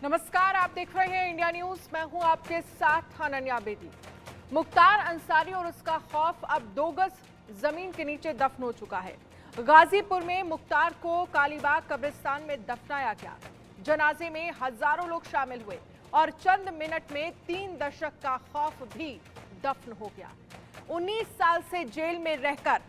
नमस्कार, आप देख रहे हैं इंडिया न्यूज। मैं हूं आपके साथ अनन्या बेदी। मुख्तार अंसारी और उसका खौफ अब 2 गज जमीन के नीचे दफन हो चुका है। गाजीपुर में मुख्तार को कालीबाग कब्रिस्तान में दफनाया गया। जनाजे में हजारों लोग शामिल हुए और चंद मिनट में 3 दशक का खौफ भी दफन हो गया। 19 साल से जेल में रहकर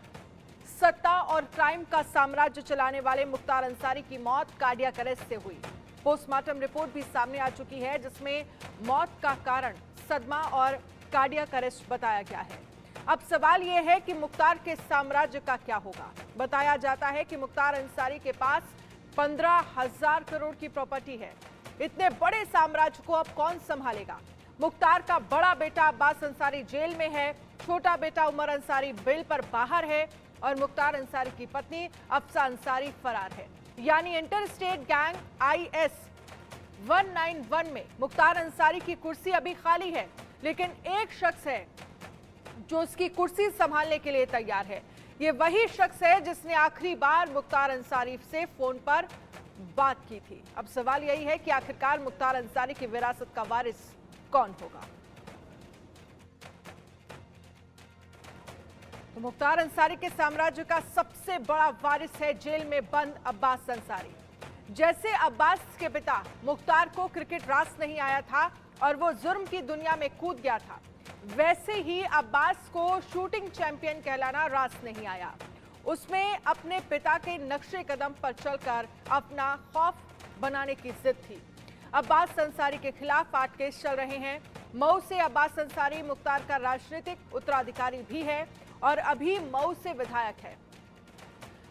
सत्ता और क्राइम का साम्राज्य चलाने वाले मुख्तार अंसारी की मौत कार्डियक अरेस्ट से हुई। पोस्टमार्टम रिपोर्ट भी सामने आ चुकी है, जिसमें मौत का कारण सदमा और कार्डियक अरेस्ट बताया गया है। अब सवाल यह है कि मुख्तार के साम्राज्य का क्या होगा। बताया जाता है कि मुख्तार अंसारी के पास 15,000 करोड़ की प्रॉपर्टी है। इतने बड़े साम्राज्य को अब कौन संभालेगा। मुख्तार का बड़ा बेटा अब्बास अंसारी जेल में है, छोटा बेटा उमर अंसारी बेल पर बाहर है और मुख्तार अंसारी की पत्नी अफसा अंसारी फरार है। यानी इंटर स्टेट गैंग IS 191 में मुख्तार अंसारी की कुर्सी अभी खाली है, लेकिन एक शख्स है जो उसकी कुर्सी संभालने के लिए तैयार है। ये वही शख्स है जिसने आखिरी बार मुख्तार अंसारी से फोन पर बात की थी। अब सवाल यही है कि आखिरकार मुख्तार अंसारी की विरासत का वारिस कौन होगा। तो मुख्तार अंसारी के साम्राज्य का सबसे बड़ा वारिस है जेल में बंद अब्बास अंसारी। जैसे अब्बास के पिता मुख्तार को क्रिकेट रास नहीं आया था और वो जुर्म की दुनिया में कूद गया था, वैसे ही अब्बास को शूटिंग चैंपियन कहलाना रास नहीं आया। उसमें अपने पिता के नक्शे कदम पर चलकर अपना खौफ बनाने की जिद थी। अब्बास अंसारी के खिलाफ 8 केस चल रहे हैं। मऊ से अब्बास अंसारी मुख्तार का राजनीतिक उत्तराधिकारी भी है और अभी मऊ से विधायक है।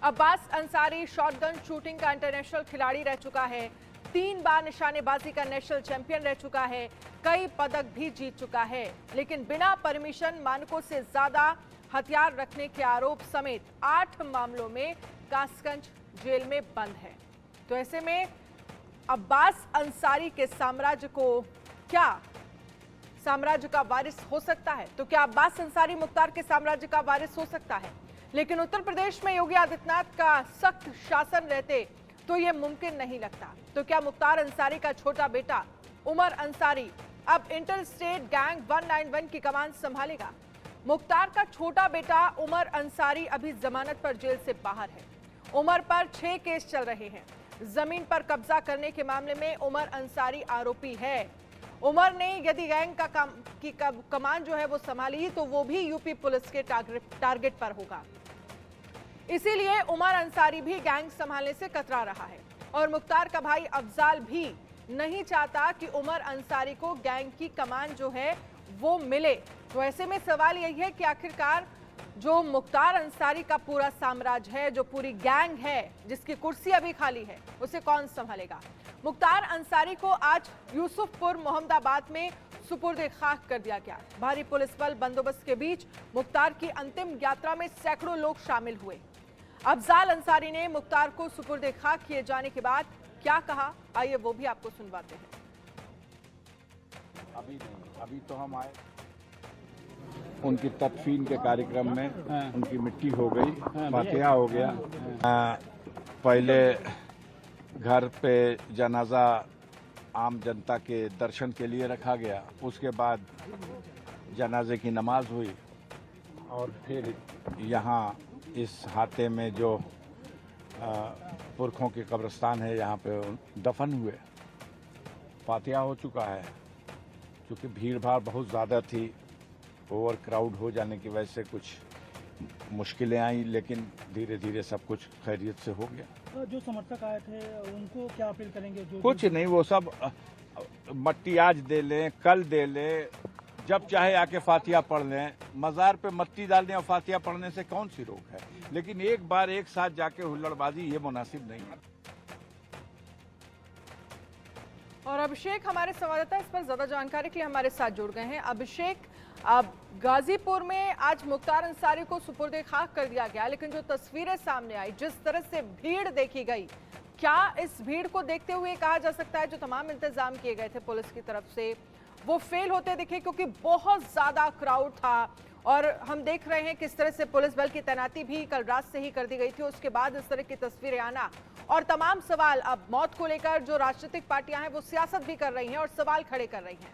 अब्बास अंसारी शॉटगन शूटिंग का इंटरनेशनल खिलाड़ी रह चुका है, 3 बार निशानेबाजी का नेशनल चैंपियन रह चुका है, कई पदक भी जीत चुका है, लेकिन बिना परमिशन मानकों से ज्यादा हथियार रखने के आरोप समेत 8 मामलों में कासगंज जेल में बंद है। तो ऐसे में अब्बास अंसारी के साम्राज्य को क्या साम्राज्य का वारिस हो सकता है? तो क्या अब्बास अंसारी मुख्तार के साम्राज्य का वारिस हो सकता है? लेकिन उत्तर प्रदेश में योगी आदित्यनाथ का सख्त शासन रहते तो यह मुमकिन नहीं लगता। तो क्या मुख्तार अंसारी का छोटा बेटा उमर अंसारी अब इंटर स्टेट गैंग 191 की कमान संभालेगा? मुख्तार का छोटा बेटा उमर अंसारी अभी जमानत पर जेल से बाहर है। उमर पर 6 केस चल रहे हैं। जमीन पर कब्जा करने के मामले में उमर अंसारी आरोपी है। उमर ने यदि गैंग का कमान जो है वो संभाली तो वो भी यूपी पुलिस के टारगेट पर होगा। इसीलिए उमर अंसारी भी गैंग संभालने से कतरा रहा है और मुख्तार का भाई अफजाल भी नहीं चाहता कि उमर अंसारी को गैंग की कमान जो है वो मिले। तो ऐसे में सवाल यही है कि आखिरकार जो मुख्तार अंसारी का पूरा साम्राज्य है, जो पूरी गैंग है जिसकी कुर्सी अभी खाली है, उसे कौन संभालेगा। मुख्तार अंसारी को आज यूसुफपुर मोहम्मदाबाद में सुपुर्द खाक कर दिया गया। भारी पुलिस बल बंदोबस्त के बीच मुख्तार की अंतिम यात्रा में सैकड़ों लोग शामिल हुए। अफजाल अंसारी ने मुख्तार को सुपुर्द खाक किए जाने के बाद क्या कहा, आइए वो भी आपको सुनवाते हैं। अभी नहीं, अभी तो हम आए उनकी तदफीन के कार्यक्रम में उनकी मिट्टी हो गई, फातिहा हो गया। पहले घर पे जनाजा आम जनता के दर्शन के लिए रखा गया, उसके बाद जनाजे की नमाज हुई और फिर यहाँ इस हाते में जो पुरखों के कब्रिस्तान है यहाँ पे दफन हुए। फातिहा हो चुका है। क्योंकि भीड़ भाड़ बहुत ज़्यादा थी, ओवर क्राउड हो जाने की वजह से कुछ मुश्किलें आई, लेकिन धीरे धीरे सब कुछ खैरियत से हो गया। जो समर्थक आए थे उनको क्या अपील करेंगे? जो कुछ नहीं, वो सब मट्टी आज दे लें, कल दे लें, जब चाहे आके फातिहा पढ़ लें। मज़ार पे मट्टी डालने और फातिहा पढ़ने से कौन सी रोक है, लेकिन एक बार एक साथ जाके हुल्लड़बाजी ये मुनासिब नहीं है। और अभिषेक हमारे संवाददाता इस पर ज्यादा जानकारी के लिए हमारे साथ जुड़ गए हैं। अभिषेक, अब गाजीपुर में आज मुख्तार अंसारी को सुपुर्द खाक कर दिया गया, लेकिन जो तस्वीरें सामने आई, जिस तरह से भीड़ देखी गई, क्या इस भीड़ को देखते हुए कहा जा सकता है जो तमाम इंतजाम किए गए थे पुलिस की तरफ से वो फेल होते दिखे? क्योंकि बहुत ज्यादा क्राउड था और हम देख रहे हैं किस तरह से पुलिस बल की तैनाती भी कल रात से ही कर दी गई थी। उसके बाद इस तरह की तस्वीरें आना और तमाम सवाल अब मौत को लेकर जो राजनीतिक पार्टियां हैं वो सियासत भी कर रही हैं और सवाल खड़े कर रही हैं।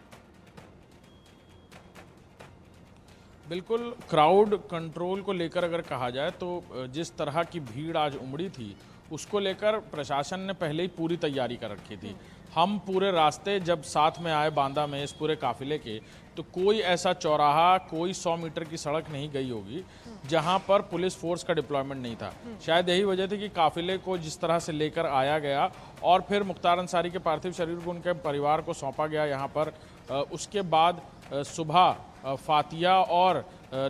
बिल्कुल, क्राउड कंट्रोल को लेकर अगर कहा जाए तो जिस तरह की भीड़ आज उमड़ी थी उसको लेकर प्रशासन ने पहले ही पूरी तैयारी कर रखी थी। हम पूरे रास्ते जब साथ में आए बांदा में इस पूरे काफिले के, तो कोई ऐसा चौराहा, कोई 100 मीटर की सड़क नहीं गई होगी जहां पर पुलिस फोर्स का डिप्लॉयमेंट नहीं था। शायद यही वजह थी कि काफिले को जिस तरह से लेकर आया गया और फिर मुख्तार अंसारी के पार्थिव शरीर को उनके परिवार को सौंपा गया यहाँ पर। उसके बाद सुबह फातिया और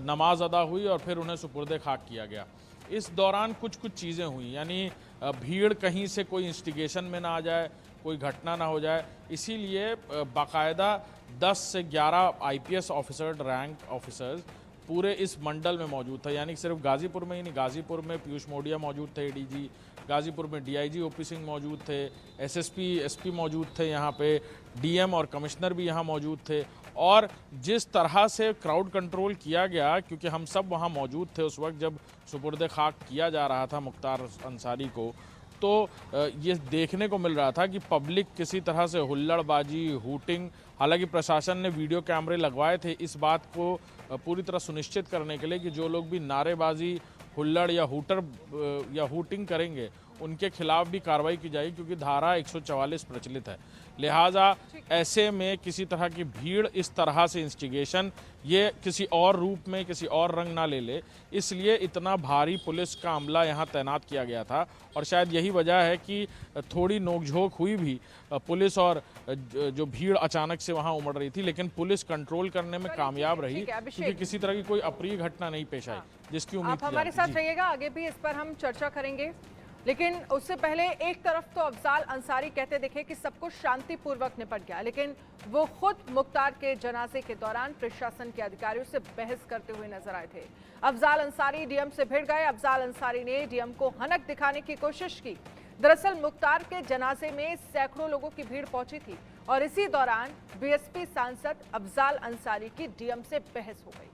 नमाज अदा हुई और फिर उन्हें सुपुर्दे खाक किया गया। इस दौरान कुछ चीज़ें हुई, यानी भीड़ कहीं से कोई इंस्टिगेशन में ना आ जाए, कोई घटना ना हो जाए, इसीलिए बाकायदा 10 से 11 IPS ऑफिसर, रैंक ऑफिसर्स पूरे इस मंडल में मौजूद था। यानी सिर्फ गाजीपुर में ही नहीं, गाजीपुर में पीयूष मोडिया मौजूद थे ADG, गाजीपुर में DIG OP सिंह मौजूद थे, SSP SP मौजूद थे, यहाँ पे DM और कमिश्नर भी यहाँ मौजूद थे। और जिस तरह से क्राउड कंट्रोल किया गया, क्योंकि हम सब वहाँ मौजूद थे उस वक्त जब सुपुर्दे खाक किया जा रहा था मुख्तार अंसारी को, तो ये देखने को मिल रहा था कि पब्लिक किसी तरह से हुल्लड़बाजी, हूटिंग, हालांकि प्रशासन ने वीडियो कैमरे लगवाए थे इस बात को पूरी तरह सुनिश्चित करने के लिए कि जो लोग भी नारेबाजी, हुल्लड़ या हूटिंग करेंगे उनके खिलाफ भी कार्रवाई की जाएगी, क्योंकि धारा 144 प्रचलित है। लिहाजा ऐसे में किसी तरह की भीड़, इस तरह से इंस्टिगेशन, ये किसी और रूप में, किसी और रंग ना ले ले, इसलिए इतना भारी पुलिस का अमला यहाँ तैनात किया गया था। और शायद यही वजह है कि थोड़ी नोकझोंक हुई भी पुलिस और जो भीड़ अचानक से वहाँ उमड़ रही थी, लेकिन पुलिस कंट्रोल करने में कामयाब रही, क्योंकि किसी तरह की कोई अप्रिय घटना नहीं पेश आई जिसकी उम्मीद आप हमारे साथ रहिएगा, आगे भी इस पर हम चर्चा करेंगे। लेकिन उससे पहले एक तरफ तो अफजाल अंसारी कहते दिखे कि सब कुछ शांतिपूर्वक निपट गया, लेकिन वो खुद मुख्तार के जनाजे के दौरान प्रशासन के अधिकारियों से बहस करते हुए नजर आए थे। अफजाल अंसारी डीएम से भिड़ गए। अफजाल अंसारी ने डीएम को हनक दिखाने की कोशिश की। दरअसल मुख्तार के जनाजे में सैकड़ों लोगों की भीड़ पहुंची थी और इसी दौरान बीएसपी सांसद अफजाल अंसारी की डीएम से बहस हो गई।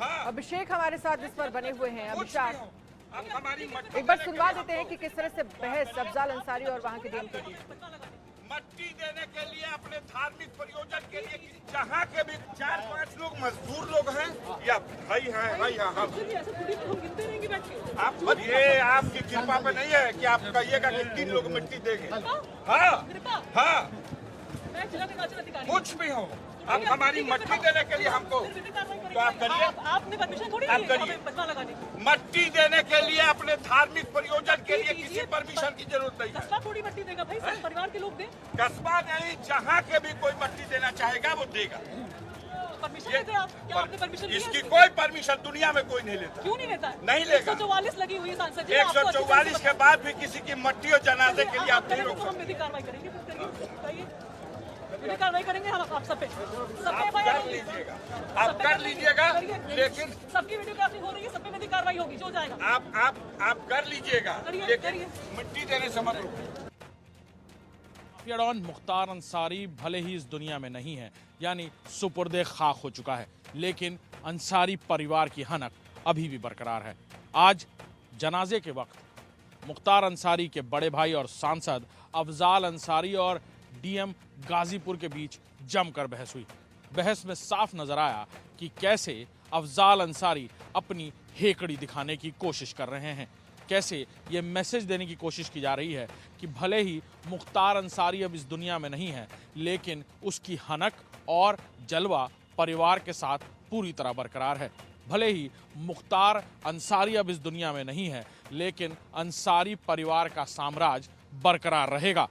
अभिषेक हमारे साथ इस पर बने हुए हैं। अभिषेक, एक बार सुनवा देते हैं कि किस तरह से बहस अफजाल अंसारी और वहां के डीएम के बीच। मट्टी देने के लिए, अपने धार्मिक प्रयोजन के लिए, जहाँ के भी 4-5 लोग मजदूर लोग हैं या भाई हैं, हम आप, ये आपकी कृपा पे नहीं है कि आप कहिएगा कि 3 लोग मिट्टी देंगे। हाँ, कुछ भी हो, आप हमारी मट्टी देने के लिए हमको, तो आप करिए, आपने परमिशन थोड़ी आप करिए। मट्टी देने के लिए, अपने धार्मिक प्रयोजन के लिए किसी परमिशन की जरूरत नहीं है। कस्बा थोड़ी मट्टी देगा भाई, सब परिवार के लोग दें। कस्बा नहीं, जहाँ के भी कोई मट्टी देना चाहेगा वो देगा। परमिशन लेते आप? क्या आपने परमिशन लिया? इसकी कोई परमिशन दुनिया में कोई नहीं लेता। क्यों नहीं लेता? नहीं लेगा। 144 लगी हुई सांसद जी, 144 के बाद भी किसी की मट्टी और जनाजे के लिए आप नहीं रोक हम विधिक कार्रवाई करेंगे, विधिक कार्रवाई करेंगे हम आप सब पे। आप कर लीजिएगा, आप कर लीजिएगा, लेकिन सबकी वीडियोग्राफी हो रही है, सब पे विधिक कार्रवाई होगी, जो जाएगा। आप कर लीजिएगा, लेकिन मिट्टी देने से मत रोकिए। डॉन मुख्तार अंसारी भले ही इस दुनिया में नहीं है, यानी सुपुर्दे खाक हो चुका है, लेकिन अंसारी परिवार की हनक अभी भी बरकरार है। आज जनाजे के वक्त मुख्तार अंसारी के बड़े भाई और सांसद अफजाल अंसारी और डीएम गाजीपुर के बीच जमकर बहस हुई। बहस में साफ नजर आया कि कैसे अफजाल अंसारी अपनी हेकड़ी दिखाने की कोशिश कर रहे हैं, कैसे ये मैसेज देने की कोशिश की जा रही है कि भले ही मुख्तार अंसारी अब इस दुनिया में नहीं है, लेकिन उसकी हनक और जलवा परिवार के साथ पूरी तरह बरकरार है। भले ही मुख्तार अंसारी अब इस दुनिया में नहीं है, लेकिन अंसारी परिवार का साम्राज्य बरकरार रहेगा।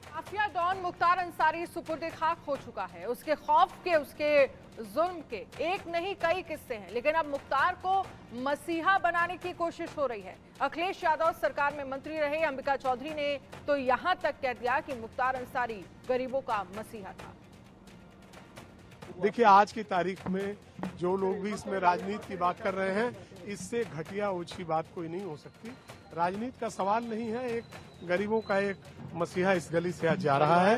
माफिया डॉन मुख्तार अंसारी सुपुर्दे खाक हो चुका है। उसके खौफ के, उसके जुल्म के एक नहीं कई किस्से हैं, लेकिन अब मुख्तार को मसीहा बनाने की कोशिश हो रही है। अखिलेश यादव सरकार में मंत्री रहे अंबिका चौधरी ने तो यहां तक कह दिया कि मुख्तार अंसारी गरीबों का मसीहा था। देखिए, आज की तारीख में जो लोग भी इसमें राजनीति की बात कर रहे हैं, इससे घटिया ऊंची बात कोई नहीं हो सकती। राजनीति का सवाल नहीं है, एक गरीबों का एक मसीहा इस गली से आज जा रहा है।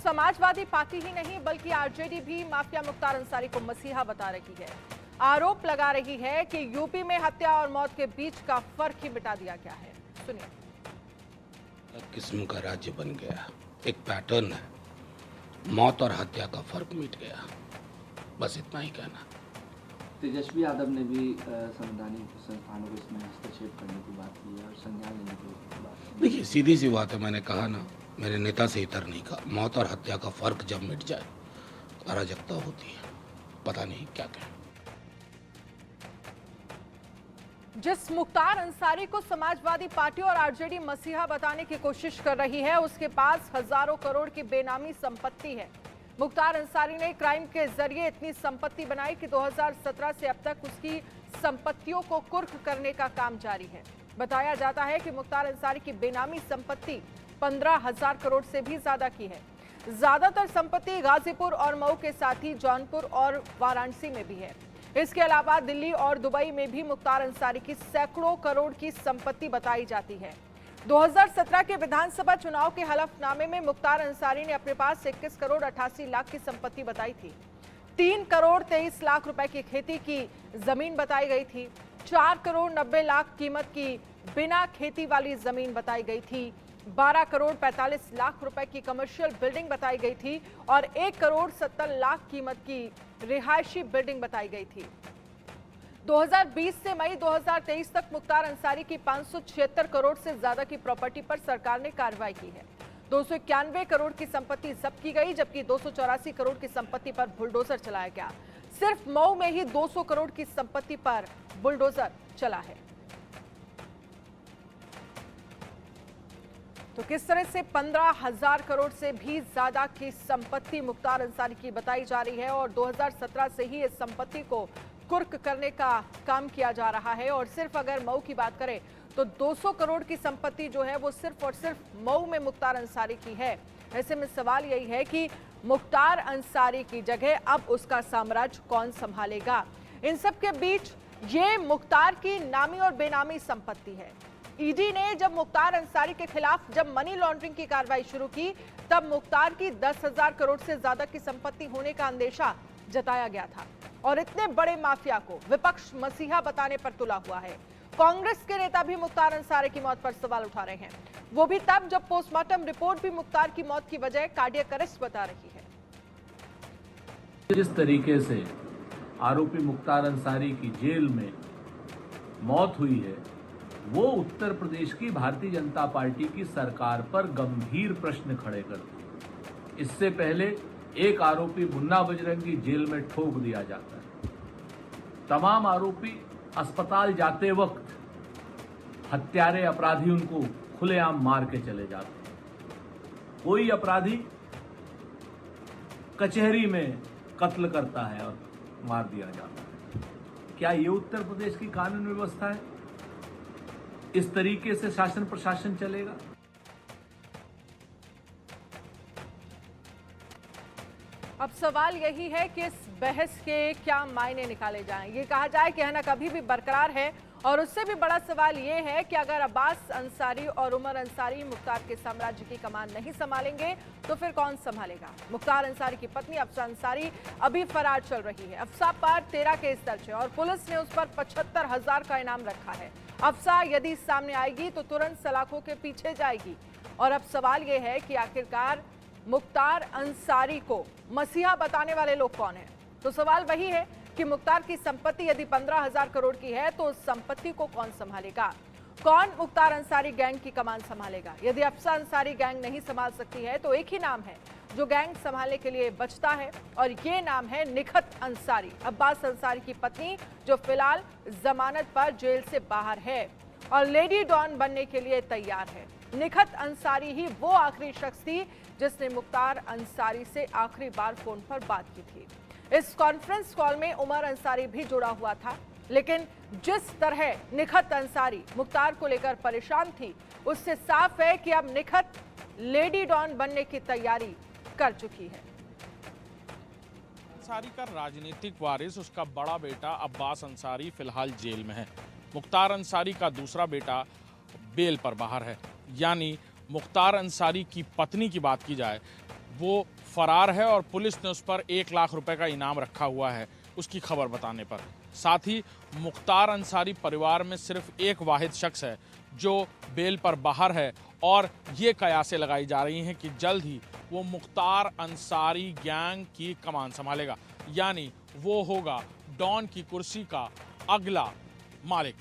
समाजवादी पार्टी ही नहीं बल्कि आरजेडी भी माफिया मुख्तार अंसारी को मसीहा बता रही है। आरोप लगा रही है कि यूपी में हत्या और मौत के बीच का फर्क ही मिटा दिया गया है। सुनिए। एक किस्म का राज्य बन गया, एक पैटर्न है, मौत और हत्या का फर्क मिट गया, बस इतना ही कहना। तेजस्वी यादव ने भी संवैधानिक संस्थानों को इसमें हस्तक्षेप करने की बात की है और संज्ञान लेने की बात की है। देखिए, सीधी सी बात है, मैंने कहा ना, मेरे नेता से इतर नहीं कहा, मौत और हत्या का फर्क जब मिट जाए अराजकता होती है, पता नहीं क्या कहें। जिस मुख्तार अंसारी को समाजवादी पार्टी और आरजेडी मसीहा बताने की कोशिश कर रही है, उसके पास हजारों करोड़ की बेनामी संपत्ति है। मुख्तार अंसारी ने क्राइम के जरिए इतनी संपत्ति बनाई कि 2017 से अब तक उसकी संपत्तियों को कुर्क करने का काम जारी है। बताया जाता है कि मुख्तार अंसारी की बेनामी संपत्ति 15,000 करोड़ से भी ज्यादा की है। ज्यादातर संपत्ति गाजीपुर और मऊ के साथ ही जौनपुर और वाराणसी में भी है। इसके अलावा दिल्ली और दुबई में भी मुख्तार अंसारी की सैकड़ों करोड़ की संपत्ति बताई जाती है। 2017 के विधानसभा चुनाव के हलफनामे में मुख्तार अंसारी ने अपने पास 21 करोड़ 88 लाख की संपत्ति बताई थी। 3 करोड़ 23 लाख रुपए की खेती की जमीन बताई गई थी। 4 करोड़ 90 लाख कीमत की बिना खेती वाली जमीन बताई गई थी। 12 करोड़ 45 लाख रुपए की कमर्शियल बिल्डिंग बताई गई थी और 1 करोड़ 70 लाख कीमत की रिहायशी बिल्डिंग बताई गई थी। 2020 से मई 2023 तक मुख्तार अंसारी की 576 करोड़ से ज्यादा की प्रॉपर्टी पर सरकार ने कार्रवाई की है। 291 करोड़ की संपत्ति जब्त की गई, जबकि 284 करोड़ की संपत्ति पर बुलडोजर चलाया गया। सिर्फ मऊ में ही 200 करोड़ की संपत्ति पर बुलडोजर चला है। तो किस तरह से 15,000 करोड़ से भी ज्यादा की संपत्ति मुख्तार अंसारी की बताई जा रही है और 2017 से ही इस संपत्ति को कुर्क करने का काम किया जा रहा है। और सिर्फ अगर मऊ की बात करें तो 200 करोड़ की संपत्ति जो है वो सिर्फ और सिर्फ मऊ में मुख्तार अंसारी की है। ऐसे में सवाल यही है कि मुख्तार अंसारी की जगह अब उसका साम्राज्य कौन संभालेगा। इन सब के बीच ये मुख्तार की नामी और बेनामी संपत्ति है। ईडी ने जब मुख्तार अंसारी के खिलाफ जब मनी लॉन्ड्रिंग की कार्रवाई शुरू की, तब मुख्तार की 10,000 करोड़ से ज्यादा की संपत्ति होने का अंदेशा जताया गया था। और इतने बड़े माफिया को विपक्ष मसीहा बताने पर तुला हुआ है। कांग्रेस के नेता भी मुख्तार अंसारी की मौत पर सवाल उठा रहे हैं, वो भी तब जब पोस्टमार्टम रिपोर्ट भी मुख्तार की मौत की वजह कार्डियक अरेस्ट बता रही है। जिस तरीके से आरोपी मुख्तार अंसारी की जेल में मौत हुई है, वो उत्तर प्रदेश की भारतीय जनता पार्टी की सरकार पर गंभीर प्रश्न खड़े करती है। इससे पहले एक आरोपी मुन्ना बजरंगी जेल में ठोक दिया जाता है। तमाम आरोपी अस्पताल जाते वक्त हत्यारे अपराधी उनको खुलेआम मार के चले जाते हैं। कोई अपराधी कचहरी में कत्ल करता है और मार दिया जाता है। क्या ये उत्तर प्रदेश की कानून व्यवस्था है? इस तरीके से शासन प्रशासन चलेगा? अब सवाल यही है कि इस बहस के क्या मायने निकाले जाएं। ये कहा जाए कि हना कभी भी बरकरार है, और उससे भी बड़ा सवाल ये है कि अगर अब्बास अंसारी और उमर अंसारी मुख्तार के साम्राज्य की कमान नहीं संभालेंगे तो फिर कौन संभालेगा। मुख्तार अंसारी की पत्नी अफसा अंसारी अभी फरार चल रही है। अफसा पर 13 केस दर्ज है और पुलिस ने उस पर 75,000 का इनाम रखा है। अफसा यदि सामने आएगी तो तुरंत सलाखों के पीछे जाएगी। और अब सवाल यह है कि आखिरकार मुख्तार अंसारी को मसीहा बताने वाले लोग कौन हैं। तो सवाल वही है कि मुख्तार की संपत्ति यदि 15,000 करोड़ की है तो उस संपत्ति को कौन संभालेगा। कौन मुख्तार अंसारी गैंग की कमान संभालेगा। यदि अफसा अंसारी गैंग नहीं संभाल सकती है तो एक ही नाम है जो गैंग संभालने के लिए बचता है, और ये नाम है निखत अंसारी, अब्बास अंसारी की पत्नी, जो फिलहाल जमानत पर जेल से बाहर है और लेडी डॉन बनने के लिए तैयार है। निखत अंसारी ही वो आखिरी शख्स थी जिसने मुख्तार अंसारी से आखिरी बार फोन पर बात की थी। इस कॉन्फ्रेंस कॉल में उमर अंसारी भी जुड़ा हुआ था, लेकिन जिस तरह निखत अंसारी मुख्तार को लेकर परेशान थी, उससे साफ है कि अब निखत लेडी डॉन बनने की तैयारी कर चुकी है। अंसारी का राजनीतिक वारिस उसका बड़ा बेटा अब्बास अंसारी फिलहाल जेल में है। मुख्तार अंसारी का दूसरा बेटा बेल पर बाहर है। यानी मुख्तार अंसारी की पत्नी की बात की जाए, वो फरार है और पुलिस ने उस पर 1 लाख रुपए का इनाम रखा हुआ है उसकी खबर बताने पर। साथ ही मुख्तार अंसारी परिवार में सिर्फ एक वाहिद शख्स है जो बेल पर बाहर है और ये कयासें लगाई जा रही हैं कि जल्द ही वो मुख्तार अंसारी गैंग की कमान संभालेगा, यानी वो होगा डॉन की कुर्सी का अगला मालिक।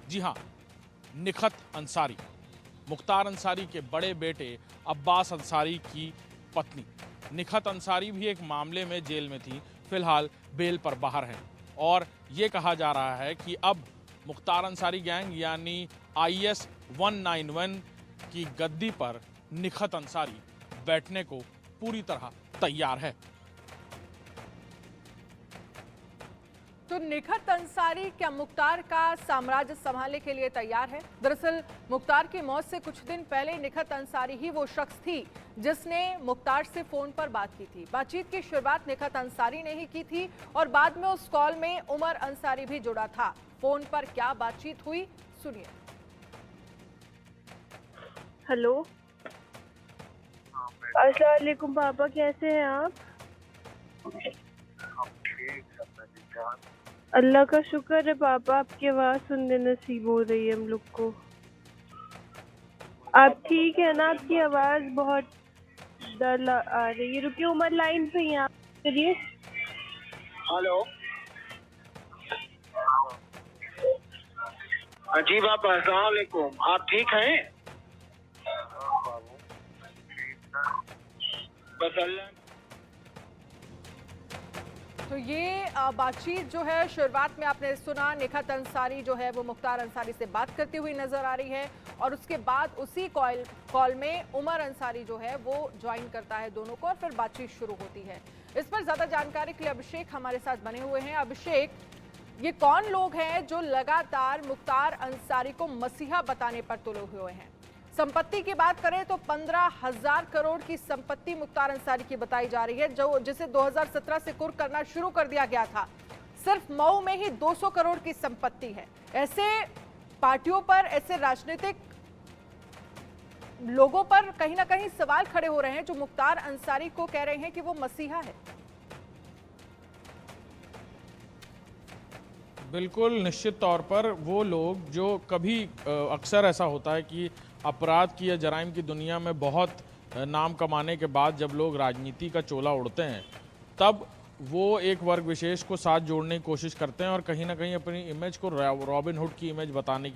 जी हाँ, निखत अंसारी, मुख्तार अंसारी के बड़े बेटे अब्बास अंसारी की पत्नी। निखत अंसारी भी एक मामले में जेल में थी, फिलहाल बेल पर बाहर है और ये कहा जा रहा है कि अब मुख्तार अंसारी गैंग यानी IS 191 की गद्दी पर निखत अंसारी बैठने को पूरी तरह तैयार है। तो निखत अंसारी क्या मुख्तार का साम्राज्य संभालने के लिए तैयार है? दरअसल मुख्तार की मौत से कुछ दिन पहले निखत अंसारी ही वो शख्स थी जिसने मुख्तार से फोन पर बात की थी। बातचीत की शुरुआत निखत अंसारी ने ही की थी और बाद में उस कॉल में उमर अंसारी भी जुड़ा था। फोन पर क्या बातचीत हुई, सुनिए। हेलो, अस्सलाम वालेकुम पापा, कैसे हैं आप? अल्लाह का शुक्र है पापा, आपकी आवाज़ सुनने नसीब हो रही है हम लोग को। आप ठीक है ना? आपकी आवाज़ बहुत डर आ रही है। रुकिए, उमर लाइन पे ही, आप करिए। हेलो, जी पापा, अस्सलाम वालेकुम, आप ठीक हैं? बस अल्लाह। तो ये बातचीत जो है शुरुआत में आपने सुना, निखत अंसारी जो है वो मुख्तार अंसारी से बात करती हुई नजर आ रही है और उसके बाद उसी कॉल में उमर अंसारी जो है वो ज्वाइन करता है दोनों को और फिर बातचीत शुरू होती है। इस पर ज्यादा जानकारी के लिए अभिषेक हमारे साथ बने हुए हैं। अभिषेक, ये कौन लोग हैं जो लगातार मुख्तार अंसारी को मसीहा बताने पर तुले हुए हैं? संपत्ति की बात करें तो 15,000 करोड़ की संपत्ति मुख्तार अंसारी की बताई जा रही है, जो जिसे 2017 से कुर्क करना शुरू कर दिया गया था। सिर्फ मऊ में ही 200 करोड़ की संपत्ति है। ऐसे पार्टियों पर, ऐसे राजनीतिक लोगों पर कहीं ना कहीं सवाल खड़े हो रहे हैं जो मुख्तार अंसारी को कह रहे हैं कि वो मसीहा है। बिल्कुल, निश्चित तौर पर वो लोग जो कभी अक्सर ऐसा होता है कि अपराध की या जराइम की दुनिया में बहुत नाम कमाने के बाद जब लोग राजनीति का चोला उड़ते हैं तब वो एक वर्ग विशेष को साथ जोड़ने की कोशिश करते हैं और कहीं ना कहीं अपनी इमेज को रॉबिन हुड की इमेज बनाने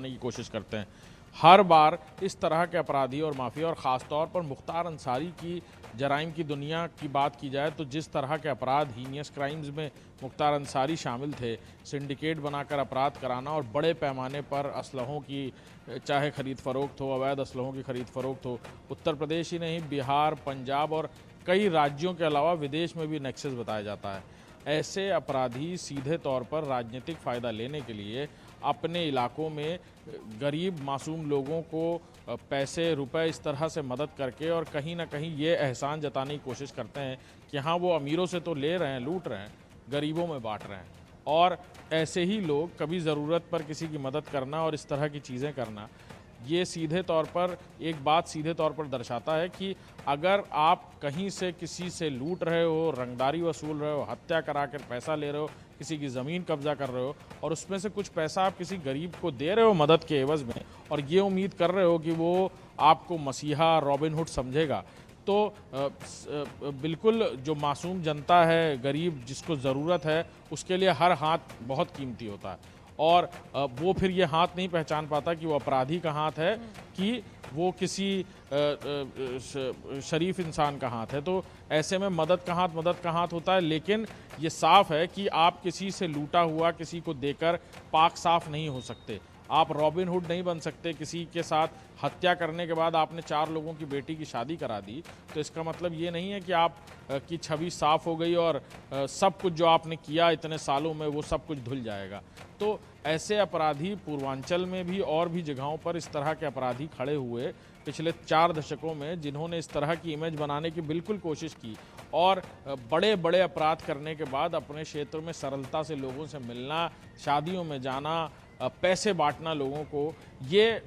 की कोशिश करते हैं। हर बार इस तरह के अपराधी और माफिया और ख़ास तौर पर मुख्तार अंसारी की जराइम की दुनिया की बात की जाए तो जिस तरह के अपराध, हीनियस क्राइम्स में मुख्तार अंसारी शामिल थे, सिंडिकेट बनाकर अपराध कराना और बड़े पैमाने पर असलहों की चाहे खरीद फरोख्त हो, अवैध असलहों की खरीद फरोख्त हो, उत्तर प्रदेश ही नहीं बिहार, पंजाब और कई राज्यों के अलावा विदेश में भी नेक्सस बताया जाता है। ऐसे अपराधी सीधे तौर पर राजनीतिक फ़ायदा लेने के लिए अपने इलाकों में गरीब मासूम लोगों को पैसे रुपए इस तरह से मदद करके और कहीं ना कहीं ये एहसान जताने की कोशिश करते हैं कि हाँ वो अमीरों से तो ले रहे हैं, लूट रहे हैं, गरीबों में बांट रहे हैं। और ऐसे ही लोग कभी ज़रूरत पर किसी की मदद करना और इस तरह की चीज़ें करना, ये सीधे तौर पर एक बात सीधे तौर पर दर्शाता है कि अगर आप कहीं से किसी से लूट रहे हो, रंगदारी वसूल रहे हो, हत्या करा कर पैसा ले रहे हो, किसी की ज़मीन कब्जा कर रहे हो और उसमें से कुछ पैसा आप किसी गरीब को दे रहे हो मदद के एवज़ में और ये उम्मीद कर रहे हो कि वो आपको मसीहा, रॉबिन हुड समझेगा, तो बिल्कुल जो मासूम जनता है, गरीब जिसको ज़रूरत है, उसके लिए हर हाथ बहुत कीमती होता है और वो फिर ये हाथ नहीं पहचान पाता कि वो अपराधी का हाथ है कि वो किसी शरीफ इंसान का हाथ है। तो ऐसे में मदद का हाथ होता है, लेकिन ये साफ है कि आप किसी से लूटा हुआ किसी को देकर पाक साफ नहीं हो सकते। आप रॉबिन हुड नहीं बन सकते। किसी के साथ हत्या करने के बाद आपने 4 लोगों की बेटी की शादी करा दी तो इसका मतलब ये नहीं है कि आप की छवि साफ हो गई और सब कुछ जो आपने किया इतने सालों में वो सब कुछ धुल जाएगा। तो ऐसे अपराधी पूर्वांचल में भी और भी जगहों पर इस तरह के अपराधी खड़े हुए पिछले 4 दशकों में, जिन्होंने इस तरह की इमेज बनाने की बिल्कुल कोशिश की और बड़े बड़े अपराध करने के बाद अपने क्षेत्र में सरलता से लोगों से मिलना, शादियों में जाना, पैसे बांटना लोगों को, ये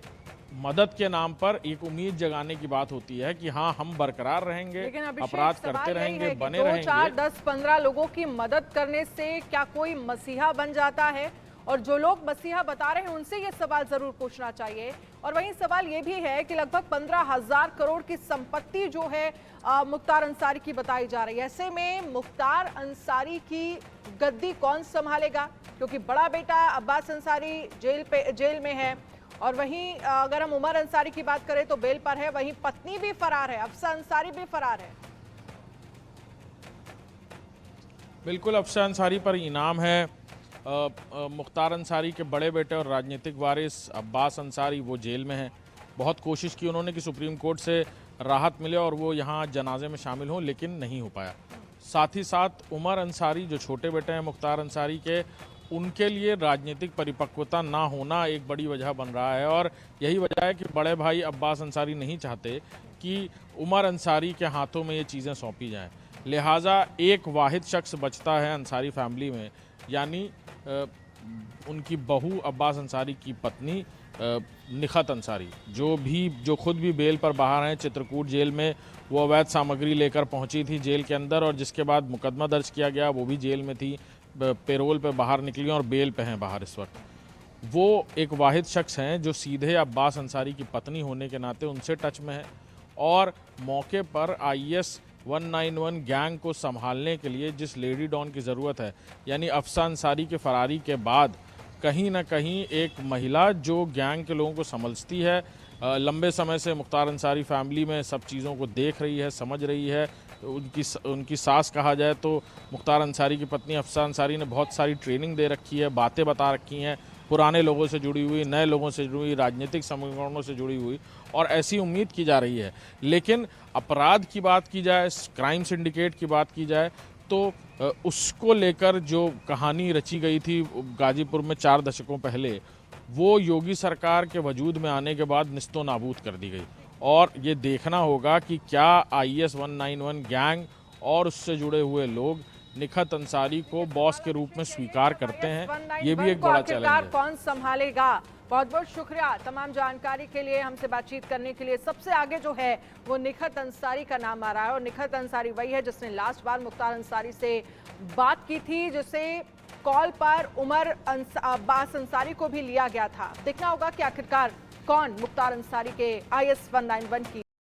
मदद के नाम पर एक उम्मीद जगाने की बात होती है कि हाँ हम बरकरार रहेंगे, लेकिन अभिषेक, अपराध सवाल करते यही रहेंगे, है कि बने 2, रहेंगे। 4, 10, 15 लोगों की मदद करने से क्या कोई मसीहा बन जाता है? और जो लोग मसीहा बता रहे हैं उनसे ये सवाल जरूर पूछना चाहिए। और वहीं सवाल ये भी है कि लगभग 15,000 करोड़ की संपत्ति जो है मुख्तार अंसारी की बताई जा रही है। ऐसे में मुख्तार अंसारी की गद्दी कौन संभालेगा? क्योंकि बड़ा बेटा अब्बास अंसारी जेल में है, और वहीं अगर हम उमर अंसारी की बात करें तो बेल पर है, वहीं पत्नी भी फरार है, अफसा अंसारी भी फरार है। बिल्कुल, अफसा अंसारी पर इनाम है। मुख्तार अंसारी के बड़े बेटे और राजनीतिक वारिस अब्बास अंसारी वो जेल में हैं। बहुत कोशिश की उन्होंने कि सुप्रीम कोर्ट से राहत मिले और वो यहाँ जनाजे में शामिल हों, लेकिन नहीं हो पाया। साथ ही साथ उमर अंसारी जो छोटे बेटे हैं मुख्तार अंसारी के, उनके लिए राजनीतिक परिपक्वता ना होना एक बड़ी वजह बन रहा है। और यही वजह है कि बड़े भाई अब्बास अंसारी नहीं चाहते कि उमर अंसारी के हाथों में ये चीज़ें सौंपी जाएं। लिहाजा एक वाहिद शख्स बचता है अंसारी फैमिली में, यानी उनकी बहू अब्बास अंसारी की पत्नी निखत अंसारी, जो खुद भी बेल पर बाहर हैं। चित्रकूट जेल में वो अवैध सामग्री लेकर पहुंची थी जेल के अंदर, और जिसके बाद मुकदमा दर्ज किया गया, वो भी जेल में थी, पेरोल पे बाहर निकली और बेल पे हैं बाहर इस वक्त। वो एक वाहिद शख्स हैं जो सीधे अब्बास अंसारी की पत्नी होने के नाते उनसे टच में है, और मौके पर IS 191 गैंग को संभालने के लिए जिस लेडी डॉन की ज़रूरत है, यानी अफसा अंसारी के फरारी के बाद कहीं ना कहीं एक महिला जो गैंग के लोगों को समझती है, लंबे समय से मुख्तार अंसारी फैमिली में सब चीज़ों को देख रही है, समझ रही है। उनकी सास कहा जाए तो मुख्तार अंसारी की पत्नी अफसा अंसारी ने बहुत सारी ट्रेनिंग दे रखी है, बातें बता रखी हैं, पुराने लोगों से जुड़ी हुई, नए लोगों से जुड़ी हुई, राजनीतिक समीकरणों से जुड़ी हुई, और ऐसी उम्मीद की जा रही है। लेकिन अपराध की बात की जाए, क्राइम सिंडिकेट की बात की जाए, तो उसको लेकर जो कहानी रची गई थी गाजीपुर में 4 दशकों पहले, वो योगी सरकार के वजूद में आने के बाद निस्तो नाबूद कर दी गई। और ये देखना होगा कि क्या IS 191 गैंग और उससे जुड़े हुए लोग निखत अंसारी को बॉस के रूप में स्वीकार करते हैं। ये भी एक बड़ा चैलेंज है। कौन संभालेगा? बहुत बहुत शुक्रिया तमाम जानकारी के लिए, हमसे बातचीत करने के लिए। सबसे आगे जो है वो निखत अंसारी का नाम आ रहा है, और निखत अंसारी वही है जिसने लास्ट बार मुख्तार अंसारी से बात की थी, जिसे कॉल पर अब्बास अंसारी को भी लिया गया था। देखना होगा कि आखिरकार कौन मुख्तार अंसारी के IS 191 की